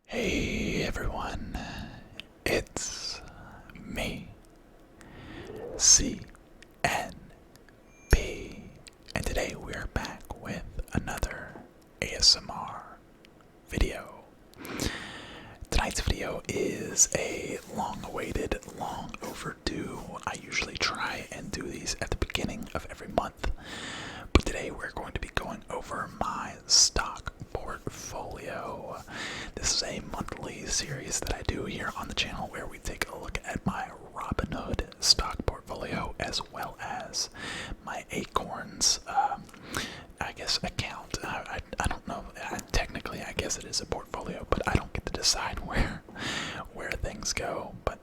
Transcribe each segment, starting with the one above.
Hey everyone, it's me, CNP, and today we're back with another ASMR video. Tonight's video is a long-awaited, long overdue. I usually try and do these at the beginning of every month, but today we're going to be going over my stock portfolio. This is a monthly series that I do here on the channel where we take a look at my Robinhood stock portfolio as well as my Acorns, account. I don't know. Technically, I guess it is a portfolio, but I don't get to decide where things go. But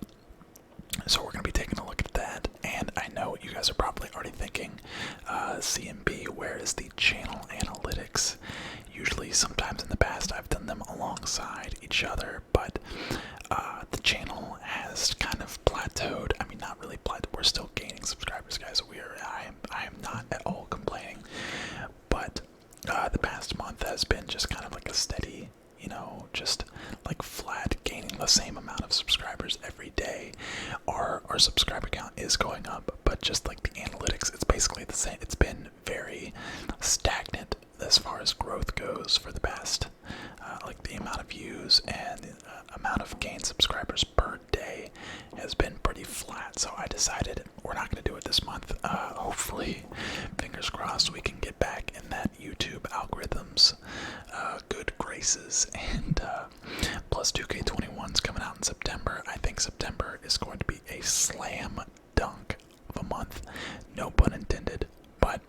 so we're going to be taking a look at that, and I know you guys are probably already thinking, CMB, where is the channel analytics? Usually, sometimes in the past, I've done them alongside each other, but the channel has kind of plateaued. I mean, not really plateaued. We're still gaining subscribers, guys. I am not at all complaining, but the past month has been just kind of like a steady, just like flat, gaining the same amount of subscribers every day. Our subscriber count is going up, but just like the analytics, it's basically the same. It's been very stagnant as far as growth goes for the past, like the amount of views and the amount of gained subscribers per day has been pretty flat. So I decided we're not going to do it this month. Hopefully, fingers crossed, we can get back in that YouTube algorithm's good graces. And plus 2K21's coming out in September. I think September is going to be a slam dunk of a month. No pun intended, but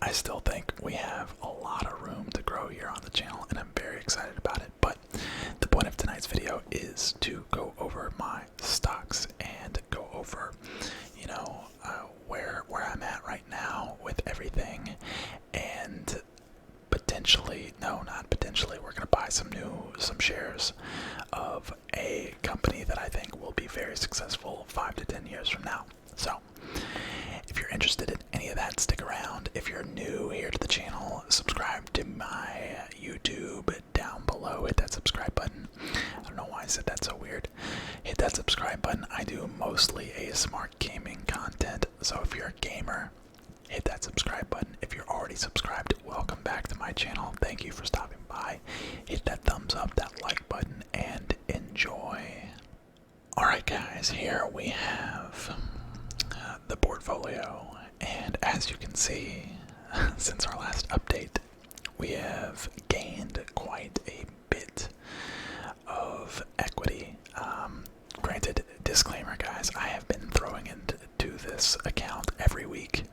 I still think we have a lot of room to grow here on the channel, and I'm very excited about it. But the point of tonight's video is to go over my stocks and go over, where I'm at right now with everything, and not potentially, we're gonna buy some shares of a company that I think will be very successful 5 to 10 years from now. So if you're interested in any of that, stick around. If you're new here to the channel, subscribe to my YouTube down below. Hit that subscribe button. I don't know why I said that so weird. Hit that subscribe button. I do mostly ASMR gaming content, so if you're a gamer, hit that subscribe button. If you're already subscribed, welcome back to my channel. Thank you for stopping by. Hit that thumbs up, that like button, and enjoy. Alright guys, here we have the portfolio, and as you can see, since our last update, we have gained quite a bit of equity. Granted, disclaimer guys, I have been throwing into this account every week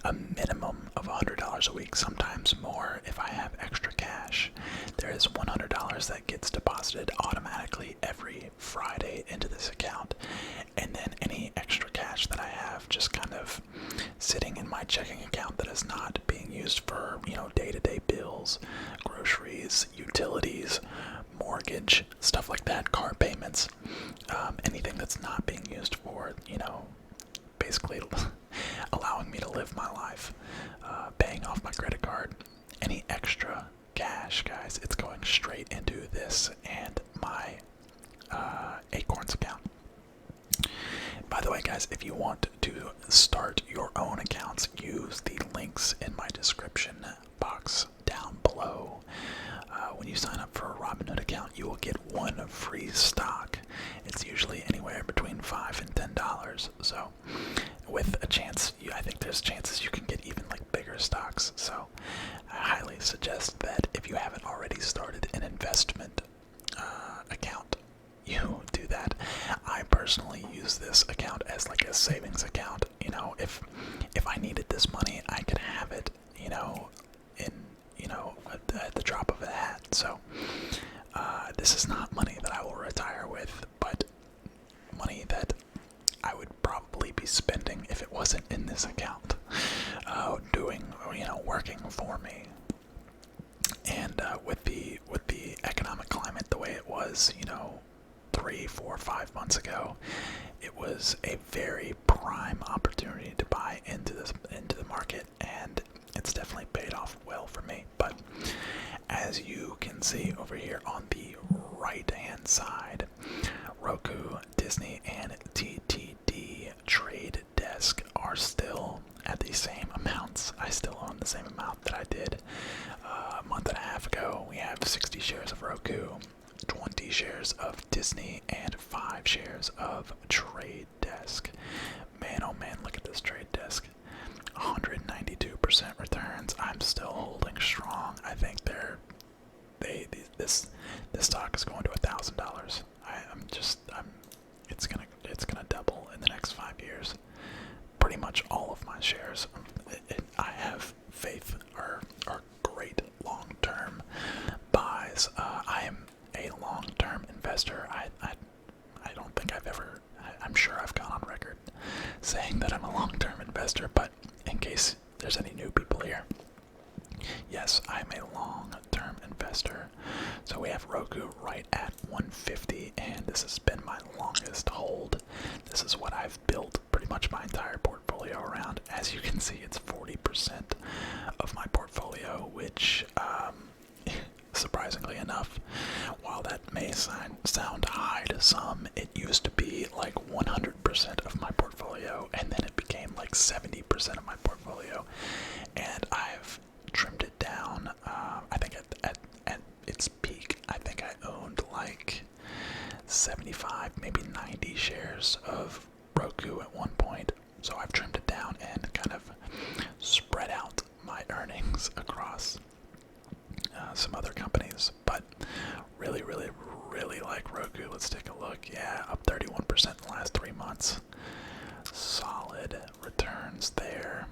a minimum of $100 a week, sometimes more if I have extra cash. There is $100 that gets deposited automatically every Friday into this account, and then any extra cash that I have just kind of sitting in my checking account that is not being used for, day-to-day bills, groceries, utilities, mortgage, stuff like that, car payments, anything that's not being used for, basically allowing me to live my life, paying off my credit card. Any extra cash, guys, it's going straight into this and my Acorns account. By the way, guys, if you want to start your own accounts, use the links in my description box down below. When you sign up for a Robinhood account, you will get one free stock. It's usually anywhere between $5 and $10. So, with a chance, I think there's chances you can get even like bigger stocks. So, I highly suggest that if you haven't already started an investment account, you do that. I personally use this account as like a savings account. If I needed this money, I could have it, at the drop of a hat. So this is not money that I will retire with, but money that I would probably be spending if it wasn't in this account, working for me. And with the economic climate the way it was, 3, 4, 5 months ago, it was a very prime opportunity to buy into the market, and it's definitely paid off well for me. But as you can see over here on the right-hand side, Roku, Disney, and TTD Trade Desk are still at the same amounts. I still own the same amount that I did a month and a half ago. We have 60 shares of Roku, 20 shares of Disney, and 5 shares of Trade Desk. Man, oh man, look at this Trade Desk. 192% returns. I'm still holding strong. I think this stock is going to $1,000. It's gonna double in the next 5 years. Pretty much all of my shares, I have faith, are great long-term buys. I am a long-term investor. I don't think I'm sure I've gone on record saying that I'm a long-term investor, but in case there's any new people here, yes, I'm a long-term investor. So we have Roku right at 150, and this has been my longest hold. This is what I've built pretty much my entire portfolio around. As you can see, it's 40% of my portfolio, which, surprisingly enough, while that may sound high to some, it used to be like 100% of my portfolio, and then it became like 70% of my portfolio, and I've trimmed it down. I think at its peak, I think I owned like 75, maybe 90 shares of Roku at one point. So I've trimmed it down and kind of spread out my earnings across some other companies. But really like Roku. Let's take a look. Yeah, up 31% in the last 3 months. Solid returns there.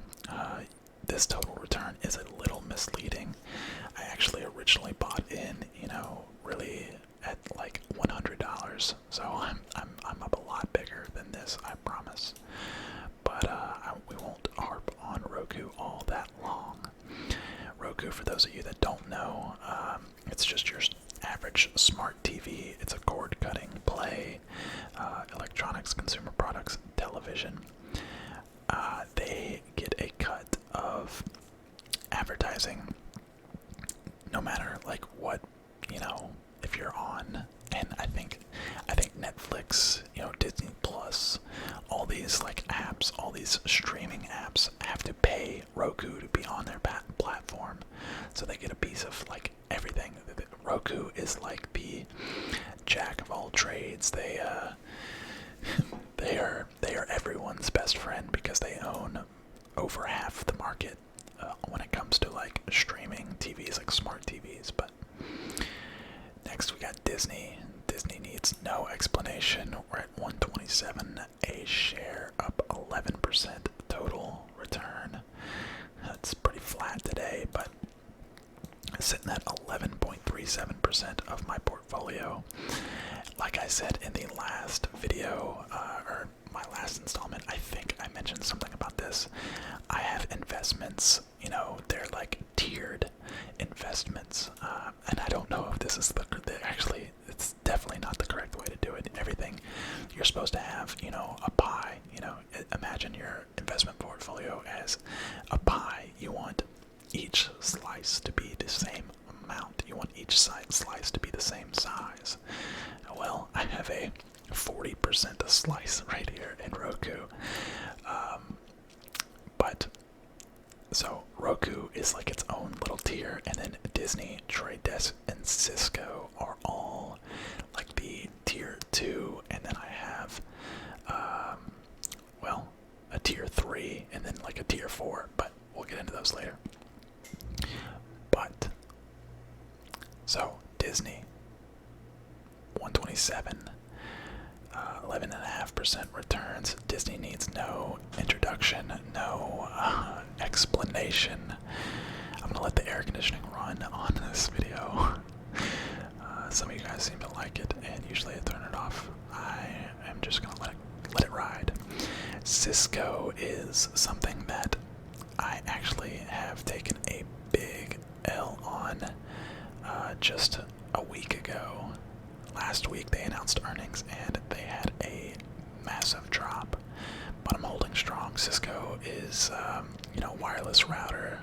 This total return is a little misleading. I actually originally bought in, really at like $100. So I'm up a lot bigger than this, I promise. But we won't harp on Roku all that long. Roku, for those of you that don't know, it's just your average smart TV. It's a cord-cutting play, electronics, consumer products, television. They get a cut of advertising no matter like what, if you're on. And I think Netflix, Disney Plus, all these like apps, all these streaming apps have to pay Roku to be on their platform, so they get a piece of like everything. Roku is like the jack of all trades. They are everyone's best friend because they own over half the market when it comes to like streaming TVs, like smart TVs. But next we got Disney. Disney needs no explanation. We're at 127 a share, up 11% total return. That's pretty flat today, but sitting at 11.37% of my portfolio. Like I said in the last video, or my last installment, I think I mentioned something about this. I have investments, they're like tiered investments, and I don't know if this is actually, it's definitely not the correct way to do it. Everything, you're supposed to have, a pie, imagine your investment portfolio as a pie. You want each slice to be the same amount. You want each slice to be the same size. Well, I have a 40% slice right here in Roku. So Roku is like its own little tier, and then Disney, Trade Desk, and Cisco are all like the tier 2, and then I have, a tier 3, and then like a tier 4, but we'll get into those later. But, so, Disney, 127, 11.5% returns. Disney needs no introduction, no explanation. I'm gonna let the air conditioning run on this video. Some of you guys seem to like it, and usually I turn it off. I am just gonna let it ride. Cisco is something that I actually have taken a big L on just a week ago. Last week they announced earnings and they had a massive drop, but I'm holding strong. Cisco is, wireless router,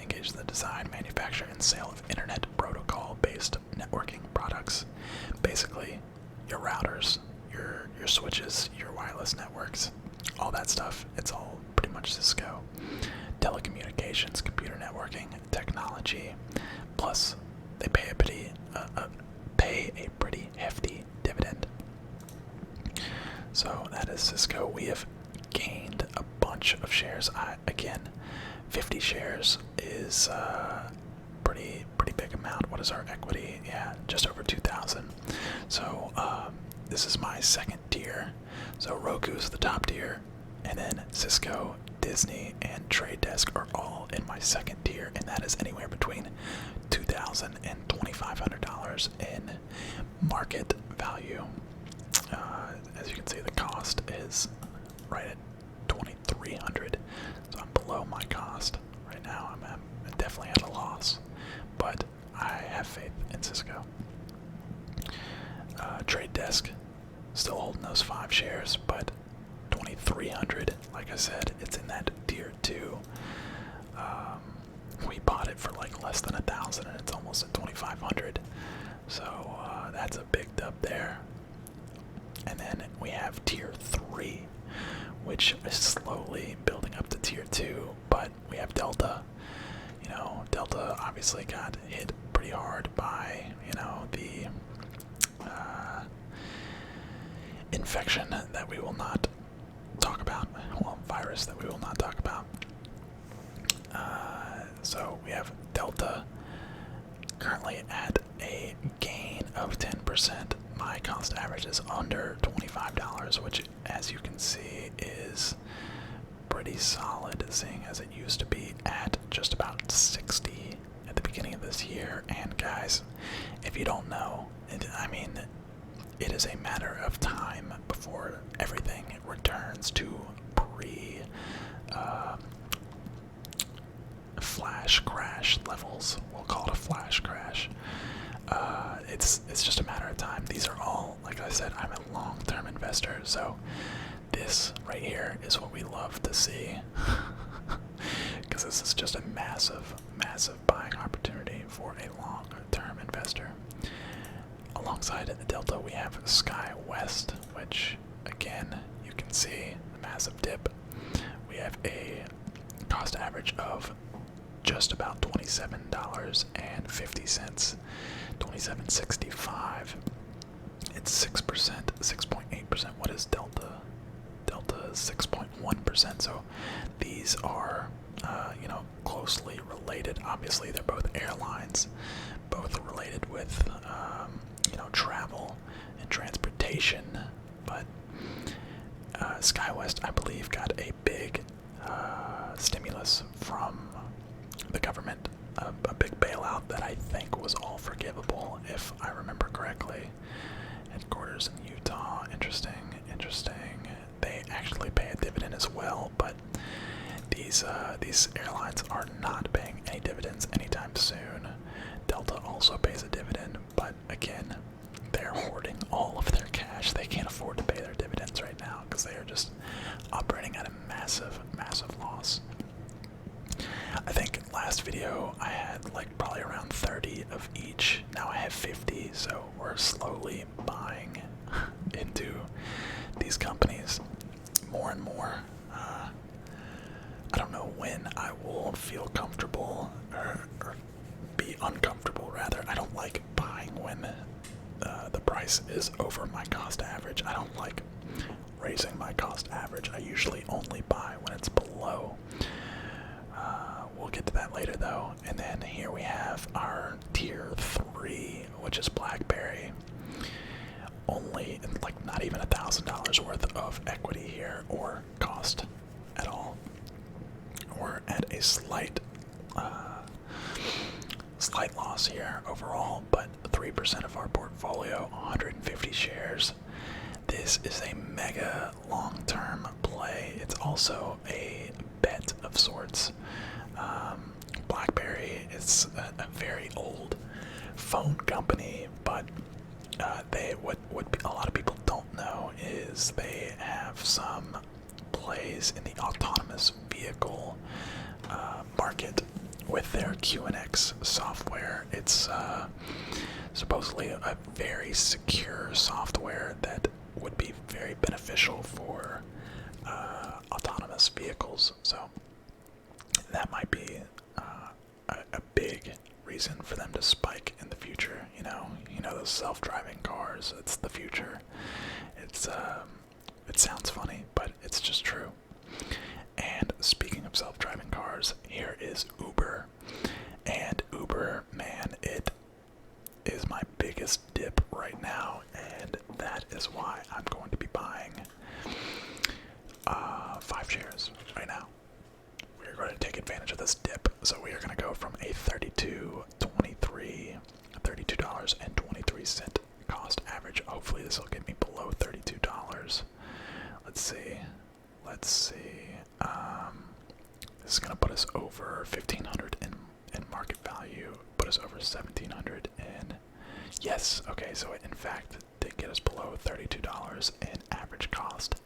engaged in the design, manufacture, and sale of internet protocol-based networking products products. Basically, your routers, your switches, your wireless networks, all that stuff. It's all pretty much Cisco. Telecommunications, computer networking, technology. Plus, they pay a pretty hefty dividend. So that is Cisco. We have gained a bunch of shares. Again, 50 shares is pretty big amount. What is our equity? Yeah, just over 2,000. So this is my second tier. So Roku is the top tier, and then Cisco, Disney, and Trade Desk are all in my second tier, and that is anywhere between $2,000 and $2,500 in market value. As you can see, the cost is right at $2,300, so I'm below my cost right now. I'm definitely at a loss, but I have faith in Cisco. Trade Desk still holding those 5 shares, but $2,300. Like I said, it's in that tier 2. We bought it for like less than $1,000, and it's almost at $2,500. So that's a big dub there. And then we have tier 3, which is slowly building up to tier 2. But we have Delta. You know, Delta obviously got hit pretty hard by, you know, the infection that we will not talk about. Well, virus that we will not talk about. So we have Delta currently at a gain of 10%. My cost average is under $25, which, as you can see, is pretty solid, seeing as it used to be at just about 60 at the beginning of this year. And guys, if you don't know, I mean, it is a matter of time before everything returns to flash crash levels. We'll call it a flash crash. It's just a matter of time. These are all, like I said, I'm a long-term investor, so this right here is what we love to see, because this is just a massive buying opportunity for a long-term investor. Alongside the Delta, we have Sky West, which, again, you can see the massive dip. We have a cost average of just about $27.50, $27.65. It's 6%, 6.8%. What is Delta? Delta is 6.1%. So these are, closely related. Obviously, they're both airlines, both related with, travel and transportation. But SkyWest, I believe, got a big stimulus from the government, a big bailout that I think was all forgivable, if I remember correctly. Headquarters in Utah. Interesting. They actually pay a dividend as well, but these airlines are not paying any dividends anytime soon. Delta also pays a dividend, but again, they're hoarding all of their cash. They can't afford to pay their dividends right now because they are just operating at a massive loss. I think last video I had like probably around 30 of each. Now I have 50, so we're slowly buying into these companies more and more. I don't know when I will feel comfortable or be uncomfortable, rather. I don't like buying when the price is over my cost average. I don't like raising my cost average. I usually only buy when it's below. We'll get to that later though. And then here we have our tier 3, which is Blackberry. Only like not even $1,000 worth of equity here, or cost at all. We're at a slight loss here overall, but 3% of our portfolio, 150 shares. This is a mega long-term play. It's also a bet of sorts. Blackberry is a very old phone company, but what a lot of people don't know is they have some plays in the autonomous vehicle market with their QNX software. It's supposedly a very secure software that would be very beneficial for autonomous vehicles. So that might be a big reason for them to spike in the future. You know those self-driving cars. It's the future. It sounds funny, but it's just true. And speaking of self-driving cars, here is Uber. And Uber, man, it is my biggest dip right now, and that is why I'm going to be buying 5 shares right now. We're going to take advantage of this dip. So we are going to go from a $32.23 cost average. Hopefully this will get me below $32. Let's see. This is going to put us over $1,500 in market value, put us over $1,700 in. Yes, okay, so it in fact did get us below $32 in average cost.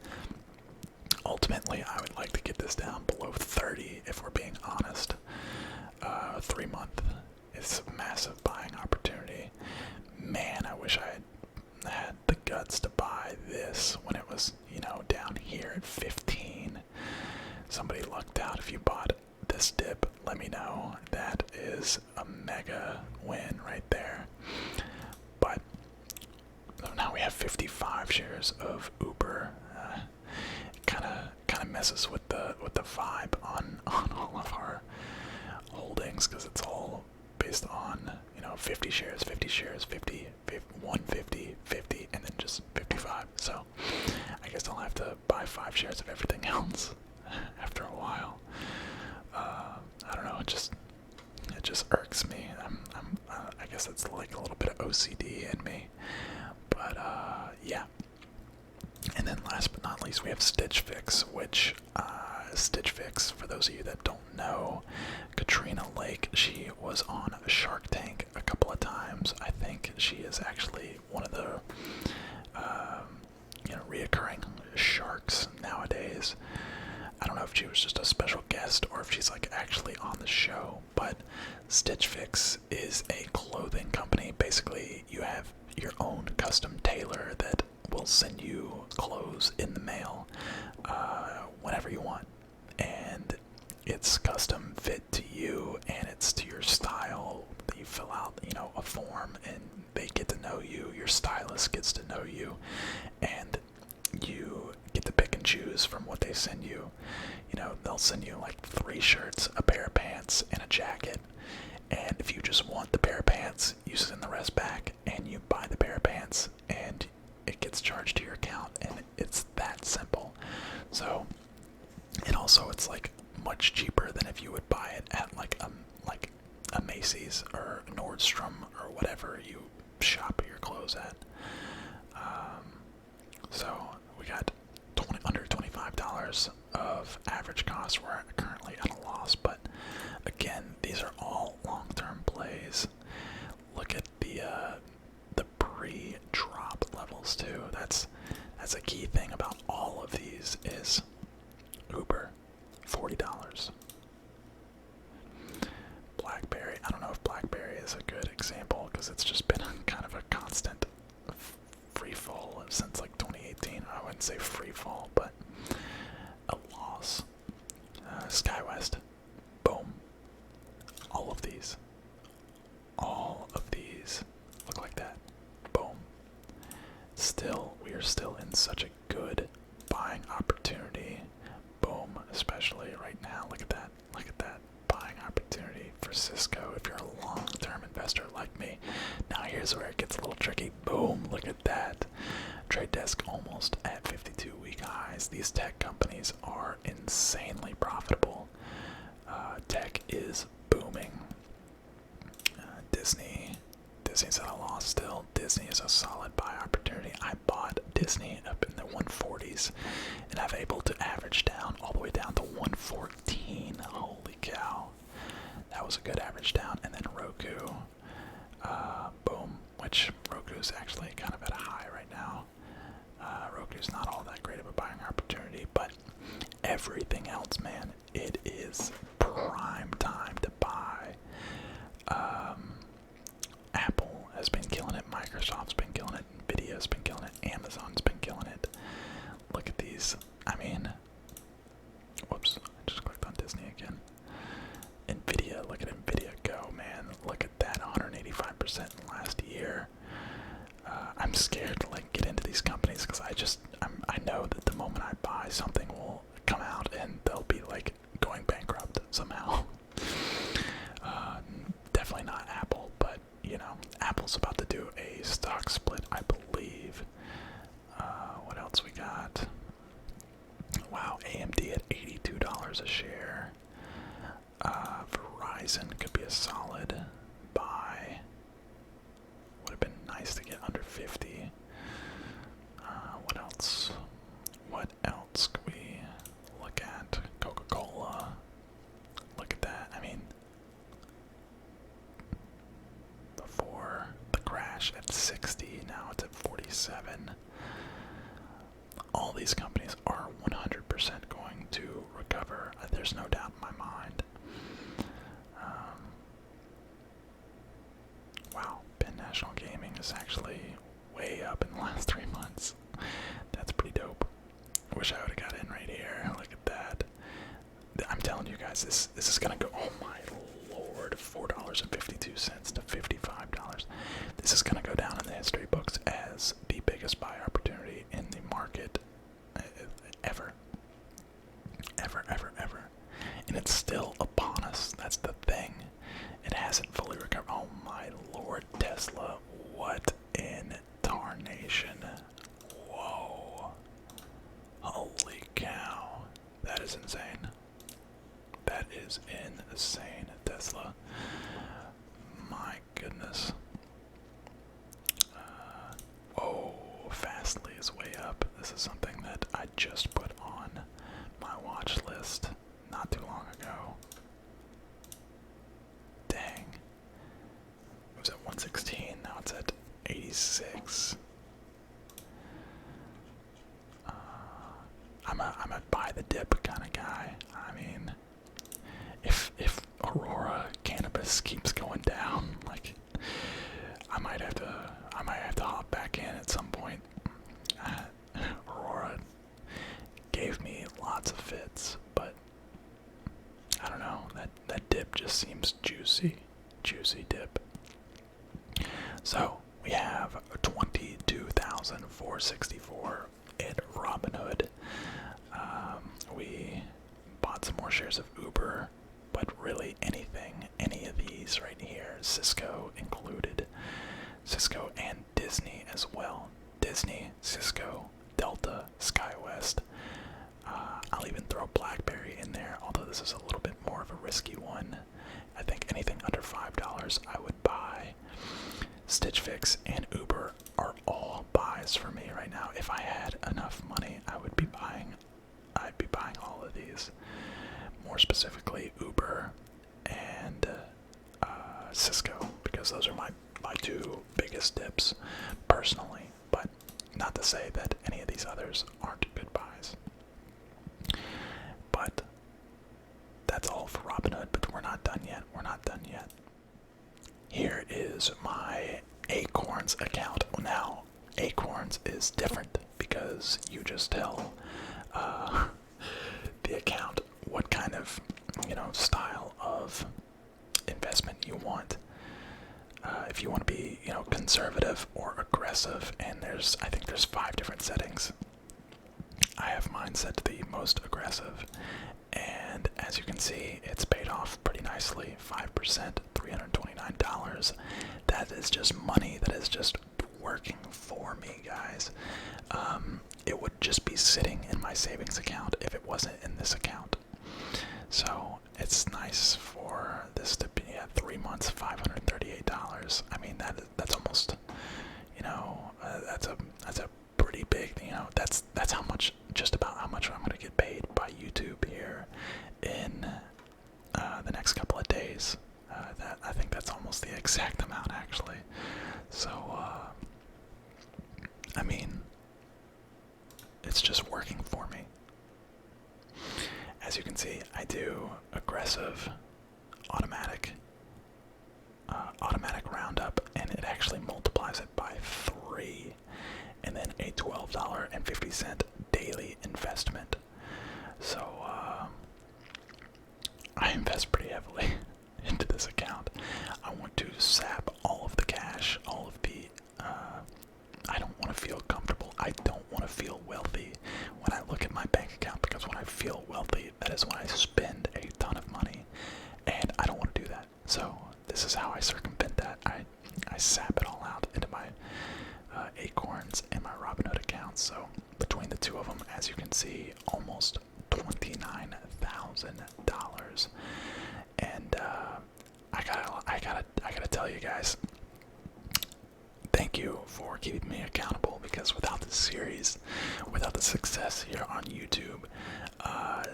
Ultimately, I would like to get this down below 30 if we're being honest. 3 month is a massive buying opportunity. Man, I wish I had the guts to buy this when it was, down here at 15. Somebody lucked out if you bought this dip. Let me know. That is a mega win right there. But now we have 55 shares of Uber. Kind of messes with the vibe on all of our holdings, because it's all based on 50 shares, 50, 150, 50, and then just 55. So I guess I'll have to buy 5 shares of everything else after a while. I don't know. It just irks me. I guess it's like a little bit of OCD in me. But yeah. And then last but not least, we have Stitch Fix, which Stitch Fix, for those of you that don't know, Katrina Lake, she was on Shark Tank a couple of times. I think she is actually one of the reoccurring sharks nowadays. I don't know if she was just a special guest or if she's like actually on the show, but Stitch Fix is a clothing company. Basically, you have your own custom tailor that will send you clothes in the mail whenever you want, and it's custom fit to you and it's to your style. You fill out a form and they get to know you, your stylist gets to know you, and you get to pick and choose from what they send you. They'll send you like 3 shirts, a pair of pants, and a jacket, and if you just want the pair of pants, you send the rest back and you buy the pair of pants and it gets charged to your account, and it's that simple. So, and also it's like much cheaper than if you would buy it at like a Macy's or Nordstrom or whatever you shop your clothes at. So we got under $25 of average cost. We're currently at a loss, but again, these are all long-term plays. Look at the pre-drop levels too. That's a key thing about all of these is Uber, $40. Blackberry, I don't know if Blackberry is a good example because it's just been kind of a constant free fall since like 2018. I wouldn't say free fall, but a loss. SkyWest, boom. All of these look like that. Boom. We are still in such a good buying opportunity. Boom, especially right now. Look at that buying opportunity for Cisco if you're a long-term investor like me. Now here's where it gets a little tricky. Boom, look at that. Trade desk almost at 52-week highs. These tech companies are insanely profitable. Tech is booming. Disney's at a loss still. Disney is a solid buy opportunity. I bought Disney up in the 140s, and I've able to average down all the way down to 114. Holy cow. That was a good average down. And then Roku, boom, which Roku's actually kind of at a high right now. Roku's not all that great of a buying opportunity, but everything else, man, it is prime time to buy. Apple has been killing here. I'm scared to like get into these companies because I know that the moment I buy something will come out and they'll be like going bankrupt somehow. Definitely not Apple, but you know, Apple's about to do a stock split, I believe. What else we got? Wow, AMD at $82 a share. Verizon could be a solid buy. Would have been nice to get under 50. What else? What else could we look at? Coca-Cola. Look at that. I mean, before the crash at 60, now it's at 47. All these companies are 100% going to recover. There's no doubt in my mind. Wow, Penn National Gaming is actually way up in the last 3 months. That's pretty dope. Wish I would have got in right here. Look at that. I'm telling you guys, this is gonna go. Oh my lord, $4.52 to $55. This is gonna go down in the history books as the biggest buy opportunity in the market ever. Ever. And it's still upon us. That's the thing. It hasn't fully recovered. Oh my lord, Tesla. What in tarnation? Whoa. Holy cow. That is insane. That is insane, Tesla. My goodness. Whoa, Fastly is way up. This is something that I just put on my watch list not too long ago. Dang. It was at 116, now it's at 86. I'm a buy the dip kind of guy. I mean, if Aurora cannabis keeps going down, like I might have to hop back in at some point. Aurora gave me lots of fits, but I don't know, that dip just seems juicy dip. So we have 22,464 at Robinhood. We bought some more shares of Uber, but really any of these right here, Cisco included, Cisco and Disney as well. Disney, Cisco, Delta, SkyWest. I'll even throw Blackberry in there, although this is a little bit more of a risky one. I think anything under $5 I would buy. Stitch Fix and Uber are all buys for me right now. If I had enough money, I'd be buying all of these. More specifically, Uber and Cisco, because those are my two biggest dips personally. But not to say that any of these others aren't good buys. But that's all for Robinhood, but we're not done yet. Here is my Acorns account. Now, Acorns is different because you just tell the account what kind of, style of investment you want. If you want to be, conservative or aggressive, and I think there's 5 different settings. I have mine set to the most aggressive, and as you can see, it's paid off pretty nicely. 5%, $329. That is just money that is just working for me, guys. It would just be sitting in my savings account if it wasn't in this account. So it's nice for this to be at 3 months, $538. I mean, that's almost, that's a pretty big, that's how much, just about how much I'm gonna get paid by YouTube here in the next couple of days. I think that's almost the exact amount, actually. So I mean, it's just working for me. As you can see, I do aggressive, automatic roundup, and it actually multiplies it by 3, and then a $12.50 daily investment. So I invest pretty heavily into this account. I want to sap all of the cash, all of the to feel comfortable. I don't want to feel wealthy when I look at my bank account, because when I feel wealthy, that is when I spend a ton of money, and I don't want to do that. So this is how I circumvent that. I sap it all out into my Acorns and my Robinhood accounts. So between the two of them, as you can see, almost $29,000. And I gotta tell you guys, thank you for keeping me accountable, because without this series, without the success here on YouTube, I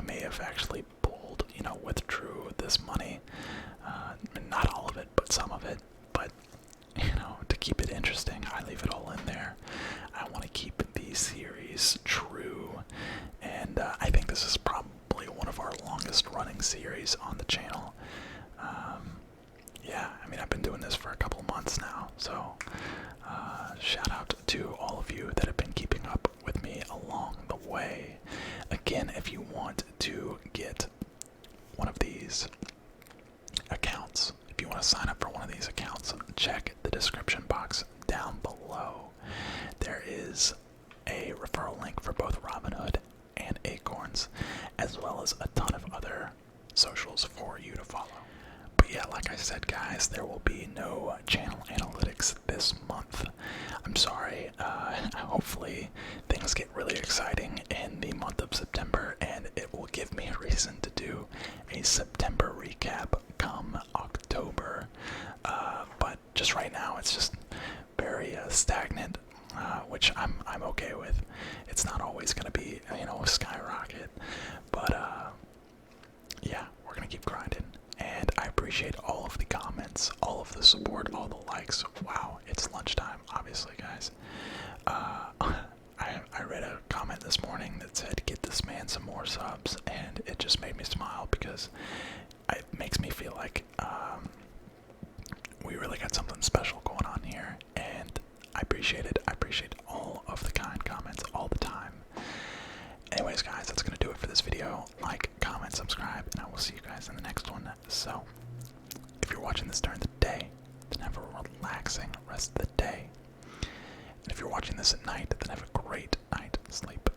may have actually pulled, withdrew this money. Not all of it, but some of it. But to keep it interesting, I leave it all in there. I want to keep the series true, and I think this is probably one of our longest running series on the channel. Yeah, I mean, I've been doing this for a couple months now, so shout out to all of you that have been keeping up with me along the way. Again, if you want to get one of these accounts, if you want to sign up for one of these accounts, check the description box down below. There is a referral link for both Robinhood and Acorns, as well as a ton of other socials for you to follow. But yeah, like I said, guys, there will be no channel analytics this month. I'm sorry. Hopefully things get really exciting in the month of September, and it will give me a reason to do a September recap come October. But just right now, it's just very stagnant, which I'm okay with. It's not always going to be, a skyrocket, but yeah, we're going to keep grinding. And I appreciate all of the comments, all of the support, all the likes. Wow, it's lunchtime, obviously, guys. I read a comment this morning that said, "Get this man some more subs," and it just made me smile, because it makes me feel like we really got something special going on here, and I appreciate it. I appreciate all of the kind comments all the time. Anyways, guys, that's going to do it for this video. Like, comment, subscribe, and I will see you guys in the next one. So, if you're watching this during the day, then have a relaxing rest of the day. And if you're watching this at night, then have a great night sleep.